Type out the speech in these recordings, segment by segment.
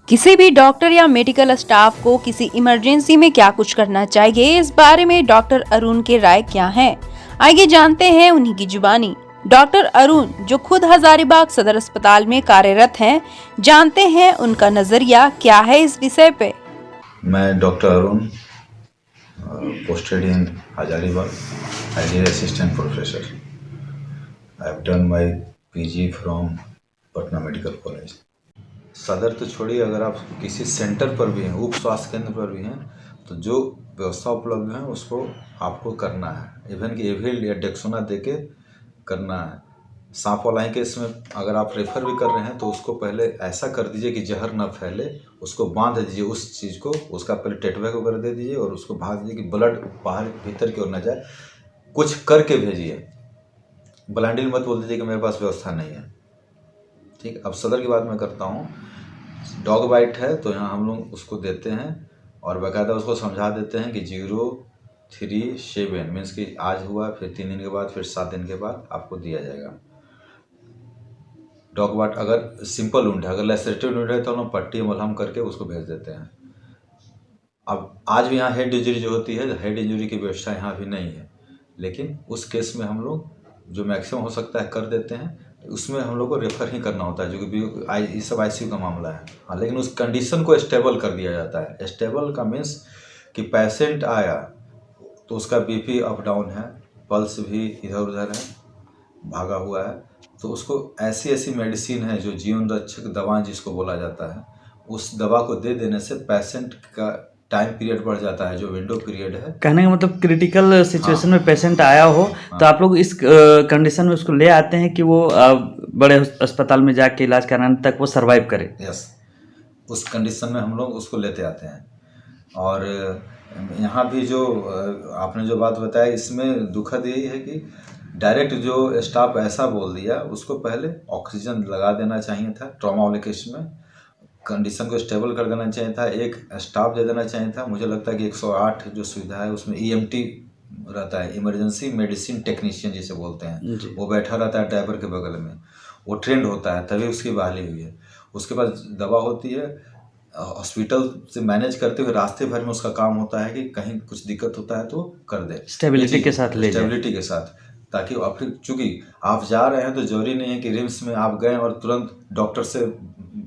किसी भी डॉक्टर या मेडिकल स्टाफ को किसी इमरजेंसी में क्या कुछ करना चाहिए, इस बारे में डॉक्टर अरुण की राय क्या है, आइए जानते हैं उन्हीं की जुबानी। डॉक्टर अरुण, जो खुद हजारीबाग सदर अस्पताल में कार्यरत हैं, जानते हैं उनका नजरिया क्या है इस विषय पे। मैं doctor Arun, posted in Hazaribagh, as assistant professor. I have done my PG from Patna medical college. सदर तो छोड़िए, अगर आप किसी सेंटर पर भी हैं, उप स्वास्थ्य केंद्र पर भी हैं, तो जो व्यवस्था उपलब्ध है उसको आपको करना है। इवन कि एविल या डेक्सोना दे के करना है। सांप वाला केस में अगर आप रेफर भी कर रहे हैं तो उसको पहले ऐसा कर दीजिए कि जहर ना फैले, उसको बांध दीजिए उस चीज़ को, उसका पहले टेटवैक वगैरह दे दीजिए और उसको भाग दीजिए कि ब्लड बाहर भीतर की ओर ना जाए। कुछ करके भेजिए, ब्लाइंडली मत बोल दीजिए कि मेरे पास व्यवस्था नहीं है। ठीक। अब सदर की बात मैं करता हूँ। डॉग बाइट है तो यहाँ हम लोग उसको देते हैं और बाकायदा उसको समझा देते हैं कि 037 मीन्स कि आज हुआ, फिर 3 दिन के बाद, फिर 7 दिन के बाद आपको दिया जाएगा। डॉग बाइट अगर सिंपल वुंड है, अगर लैसेरेटिव वुंड है तो हम लोग पट्टी मलहम करके उसको भेज देते हैं। अब आज भी यहाँ हेड इंजरी जो होती है, हेड इंजरी की व्यवस्था यहाँ भी नहीं है, लेकिन उस केस में हम लोग जो मैक्सिमम हो सकता है कर देते हैं। उसमें हम लोग को रेफर ही करना होता है, जो कि ये सब आईसीयू का मामला है। हाँ, लेकिन उस कंडीशन को स्टेबल कर दिया जाता है। स्टेबल का मीन्स कि पेशेंट आया तो उसका बीपी अप डाउन है, पल्स भी इधर उधर है, भागा हुआ है, तो उसको ऐसी ऐसी मेडिसिन है जो जीवन रक्षक दवा जिसको बोला जाता है, उस दवा को दे देने से पेशेंट का टाइम पीरियड बढ़ जाता है, जो विंडो पीरियड है। कहने का मतलब क्रिटिकल सिचुएशन में पेशेंट आया हो तो आप लोग इस कंडीशन में उसको ले आते हैं कि वो बड़े अस्पताल में जाके इलाज कराने तक वो सरवाइव करे। यस, उस कंडीशन में हम लोग उसको लेते आते हैं। और यहाँ भी जो आपने जो बात बताया, इसमें दुखद यही है कि डायरेक्ट जो स्टाफ ऐसा बोल दिया, उसको पहले ऑक्सीजन लगा देना चाहिए था। ट्रॉमा वाले केस में कंडीशन को स्टेबल कर देना चाहिए था, एक स्टाफ दे देना चाहिए था। मुझे लगता है कि 108 जो सुविधा है उसमें ईएमटी रहता है, इमरजेंसी मेडिसिन टेक्नीशियन जिसे बोलते हैं, वो बैठा रहता है ड्राइवर के बगल में, वो ट्रेंड होता है, तभी उसकी बहाली हुई है। उसके बाद दवा होती है, हॉस्पिटल से मैनेज करते हुए रास्ते भर में उसका काम होता है कि कहीं कुछ दिक्कत होता है तो कर दे, स्टेबिलिटी के साथ ले जाए, स्टेबिलिटी के साथ, ताकि आप फिर, चूँकि आप जा रहे हैं तो जरूरी नहीं है कि रिम्स में आप गए और तुरंत डॉक्टर से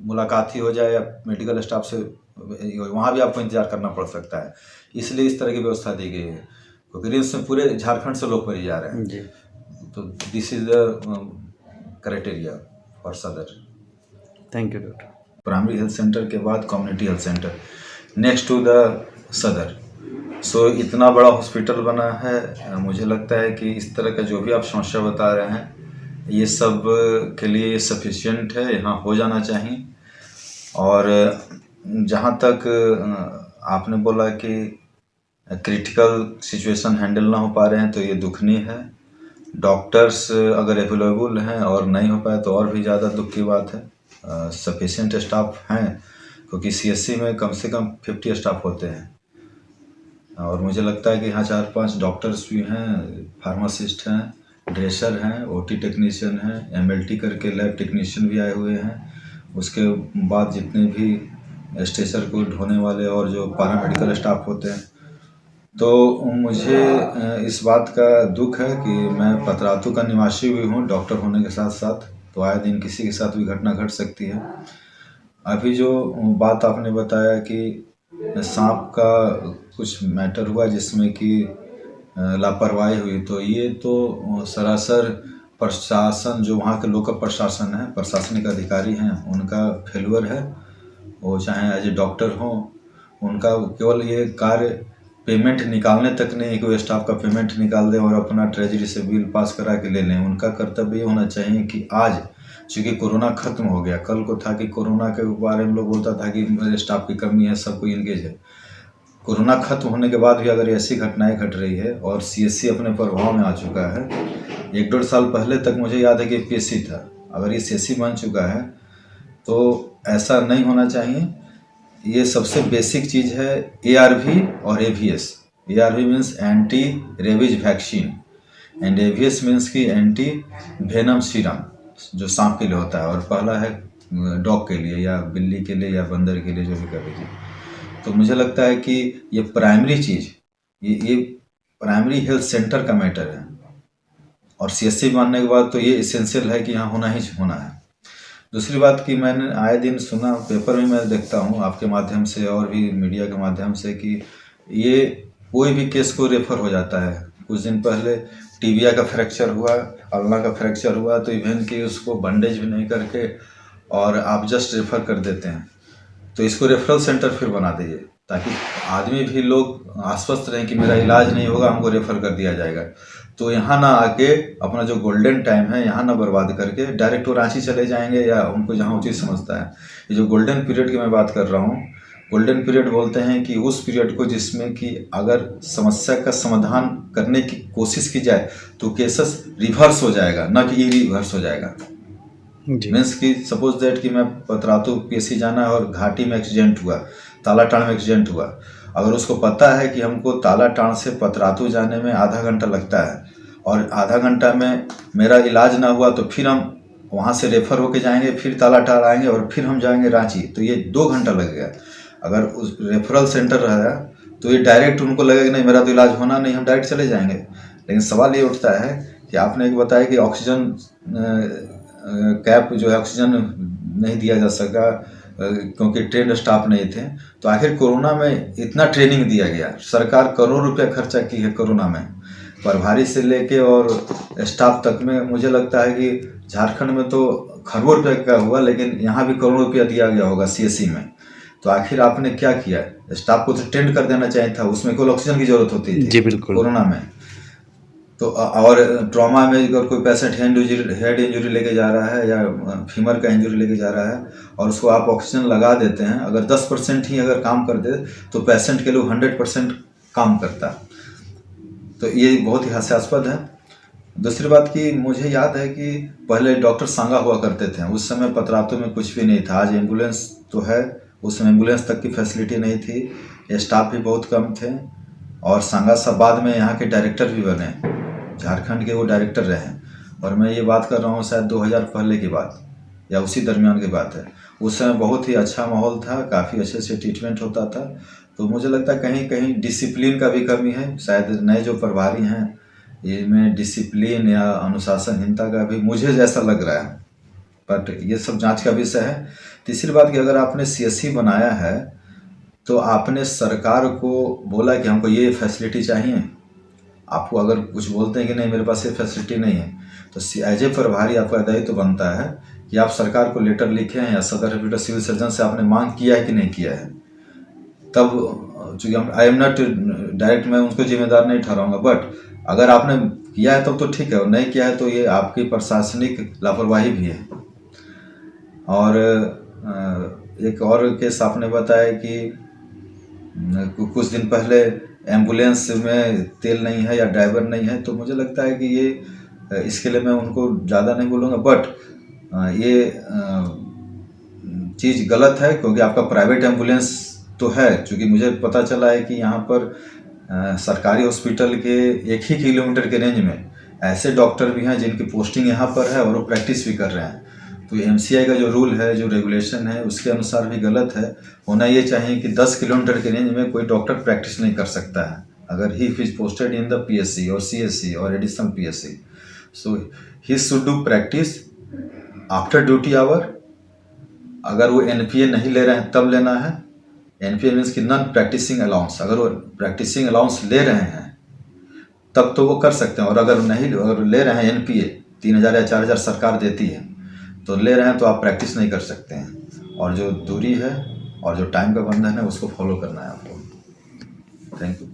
मुलाकात ही हो जाए या मेडिकल स्टाफ से, वहाँ भी आपको इंतजार करना पड़ सकता है। इसलिए इस तरह की व्यवस्था दी गई है, क्योंकि रिम्स में पूरे झारखंड से लोग मरीज जा रहे हैं जी। तो this is the criteria for sadar. Thank you doctor. Primary health centre के बाद community health centre next to the sadar. So इतना बड़ा हॉस्पिटल बना है, मुझे लगता है कि इस तरह का जो भी आप समस्या बता रहे हैं, ये सब के लिए सफिशिएंट है, यहाँ हो जाना चाहिए। और जहाँ तक आपने बोला कि क्रिटिकल सिचुएशन हैंडल ना हो पा रहे हैं, तो ये दुखनीय है। डॉक्टर्स अगर अवेलेबल हैं और नहीं हो पाए तो और भी ज़्यादा दुख की बात है। सफिशिएंट स्टाफ हैं, क्योंकि सीएससी में कम से कम 50 स्टाफ होते हैं, और मुझे लगता है कि यहाँ 4-5 डॉक्टर्स भी हैं, फार्मासिस्ट हैं, ड्रेसर हैं, ओटी टेक्नीशियन हैं, एमएलटी करके लैब टेक्नीशियन भी आए हुए हैं। उसके बाद जितने भी स्ट्रेचर को ढोने वाले और जो पैरामेडिकल स्टाफ होते हैं। तो मुझे इस बात का दुख है कि मैं पतरातू का निवासी भी हूँ, डॉक्टर होने के साथ साथ, तो आए दिन किसी के साथ भी घटना घट सकती है। अभी जो बात आपने बताया कि सांप का कुछ मैटर हुआ जिसमें कि लापरवाही हुई, तो ये तो सरासर प्रशासन, जो वहाँ के लोकल प्रशासन है, प्रशासनिक अधिकारी हैं, उनका फेल्यूर है। वो चाहे एज ए डॉक्टर हों, उनका केवल ये कार्य पेमेंट निकालने तक नहीं कि वो स्टाफ का पेमेंट निकाल दें और अपना ट्रेजरी से बिल पास करा के ले लें। उनका कर्तव्य ये होना चाहिए कि आज चूँकि कोरोना खत्म हो गया, कल को था कि कोरोना के बारे में लोग बोलता था कि मेरे स्टाफ की कमी है, सब कोई इंगेज है। कोरोना खत्म होने के बाद भी अगर ऐसी घटनाएं घट रही है और सीएससी अपने प्रभाव में आ चुका है, 1-1.5 साल पहले तक मुझे याद है कि पीएससी था, अगर ये सीएससी बन चुका है तो ऐसा नहीं होना चाहिए। ये सबसे बेसिक चीज़ है एआरवी और ABS. ARV means anti rabies vaccine and ABS means की एंटी वेनम सीरम, जो सांप के लिए होता है, और पहला है डॉग के लिए या बिल्ली के लिए या बंदर के लिए, जो भी कर लीजिए। तो मुझे लगता है कि ये प्राइमरी चीज़, ये प्राइमरी हेल्थ सेंटर का मैटर है, और सीएससी बनने के बाद तो ये इसेंशियल है कि यहाँ होना ही होना है। दूसरी बात कि मैंने आए दिन सुना, पेपर में मैं देखता हूँ आपके माध्यम से और भी मीडिया के माध्यम से, कि ये कोई भी केस को रेफर हो जाता है। कुछ दिन पहले टीबिया का फ्रैक्चर हुआ, अल्ना का फ्रैक्चर हुआ, तो इवन कि उसको बैंडेज भी नहीं करके और आप जस्ट रेफ़र कर देते हैं। तो इसको रेफरल सेंटर फिर बना दीजिए, ताकि आदमी भी लोग आश्वस्त रहें कि मेरा इलाज नहीं होगा, हमको रेफ़र कर दिया जाएगा। तो यहाँ ना आके अपना जो गोल्डन टाइम है यहाँ ना बर्बाद करके डायरेक्ट वो रांची चले जाएंगे, या उनको जहाँ उचित समझता है। ये जो गोल्डन पीरियड की मैं बात कर रहा हूँ, गोल्डन पीरियड बोलते हैं कि उस पीरियड को जिसमें कि अगर समस्या का समाधान करने की कोशिश की जाए तो केसेस रिवर्स हो जाएगा, ना कि ई रिवर्स हो जाएगा। मीन्स कि सपोज दैट कि मैं पतरातू पीएससी जाना है और घाटी में एक्सीडेंट हुआ, तालाटाण में एक्सीडेंट हुआ। अगर उसको पता है कि हमको तालाटाण से पतरातू जाने में आधा घंटा लगता है और आधा घंटा में मेरा इलाज ना हुआ, तो फिर हम वहाँ से रेफ़र होके जाएंगे, फिर तालाटाण आएंगे और फिर हम जाएंगे रांची, तो ये 2 घंटा लगेगा। अगर उस रेफरल सेंटर रहा तो ये डायरेक्ट उनको लगेगा नहीं मेरा तो इलाज होना नहीं, हम डायरेक्ट चले जाएंगे। लेकिन सवाल ये उठता है कि आपने एक बताया कि ऑक्सीजन कैप जो है, ऑक्सीजन नहीं दिया जा सका क्योंकि ट्रेंड स्टाफ नहीं थे। तो आखिर कोरोना में इतना ट्रेनिंग दिया गया, सरकार करोड़ रुपया खर्चा की है कोरोना में, प्रभारी से लेके और स्टाफ तक में। मुझे लगता है कि झारखंड में तो खरबों रुपये का हुआ, लेकिन यहाँ भी करोड़ रुपया दिया गया होगा सीएससी में। तो आखिर आपने क्या किया? स्टाफ को तो ट्रेंड कर देना चाहिए था, उसमें केवल ऑक्सीजन की जरूरत होती थी। जी बिल्कुल। कोरोना में तो और ट्रॉमा में अगर कोई पेशेंट हेड इंजरी लेके जा रहा है या फीमर का इंजरी लेके जा रहा है और उसको आप ऑक्सीजन लगा देते हैं, अगर 10% ही अगर काम कर दे तो पेशेंट के लिए 100% काम करता। तो ये बहुत ही हास्यास्पद है। दूसरी बात कि मुझे याद है कि पहले डॉक्टर सांगा हुआ करते थे, उस समय पतरातू में कुछ भी नहीं था। आज एम्बुलेंस तो है, उस समय एम्बुलेंस तक की फैसिलिटी नहीं थी, स्टाफ भी बहुत कम थे। और सांगा साहब बाद में यहाँ के डायरेक्टर भी बने, झारखंड के वो डायरेक्टर रहे। और मैं ये बात कर रहा हूँ शायद 2000 पहले की बात या उसी दरमियान की बात है। उस समय बहुत ही अच्छा माहौल था, काफ़ी अच्छे से ट्रीटमेंट होता था। तो मुझे लगता है कहीं कहीं डिसिप्लिन का भी कमी है, शायद नए जो प्रभारी हैं इनमें डिसिप्लिन या अनुशासनहीनता का भी मुझे जैसा लग रहा है, बट ये सब जांच का विषय है। तीसरी बात कि अगर आपने सीएससी बनाया है तो आपने सरकार को बोला कि हमको ये फैसिलिटी चाहिए। आपको अगर कुछ बोलते हैं कि नहीं मेरे पास ये फैसिलिटी नहीं है, तो एज ए प्रभारी आपका दायित्व तो बनता है कि आप सरकार को लेटर लिखें या सदर हॉस्पिटल सिविल सर्जन से आपने मांग किया है कि नहीं किया है। तब चूँकि आई एम नॉट डायरेक्ट, मैं उनको जिम्मेदार नहीं ठहराऊंगा, बट अगर आपने किया है तब तो ठीक है, और नहीं किया है तो ये आपकी प्रशासनिक लापरवाही भी है। और एक और केस आपने बताया कि कुछ दिन पहले एम्बुलेंस में तेल नहीं है या ड्राइवर नहीं है, तो मुझे लगता है कि ये इसके लिए मैं उनको ज़्यादा नहीं बोलूँगा, बट ये चीज़ गलत है क्योंकि आपका प्राइवेट एम्बुलेंस तो है। क्योंकि मुझे पता चला है कि यहाँ पर सरकारी हॉस्पिटल के 1 ही किलोमीटर के रेंज में ऐसे डॉक्टर भी हैं जिनकी पोस्टिंग यहाँ पर है और वो प्रैक्टिस भी कर रहे हैं। तो एमसीआई का जो रूल है, जो रेगुलेशन है, उसके अनुसार भी गलत है। होना ये चाहिए कि 10 किलोमीटर के रेंज में कोई डॉक्टर प्रैक्टिस नहीं कर सकता है अगर he is posted in the PSC और सीएससी और additional PSC. So he should do practice after duty hour. अगर वो एनपीए नहीं ले रहे हैं तब लेना है। एनपीए मीन्स कि नॉन प्रैक्टिसिंग अलाउंस। अगर वो प्रैक्टिसिंग अलाउंस ले रहे हैं तब तो वो कर सकते हैं, और अगर ले रहे हैं एनपीए 3000 या 4000 सरकार देती है तो ले रहे हैं तो आप प्रैक्टिस नहीं कर सकते हैं। और जो दूरी है और जो टाइम का बंधन है उसको फॉलो करना है आपको। Thank you.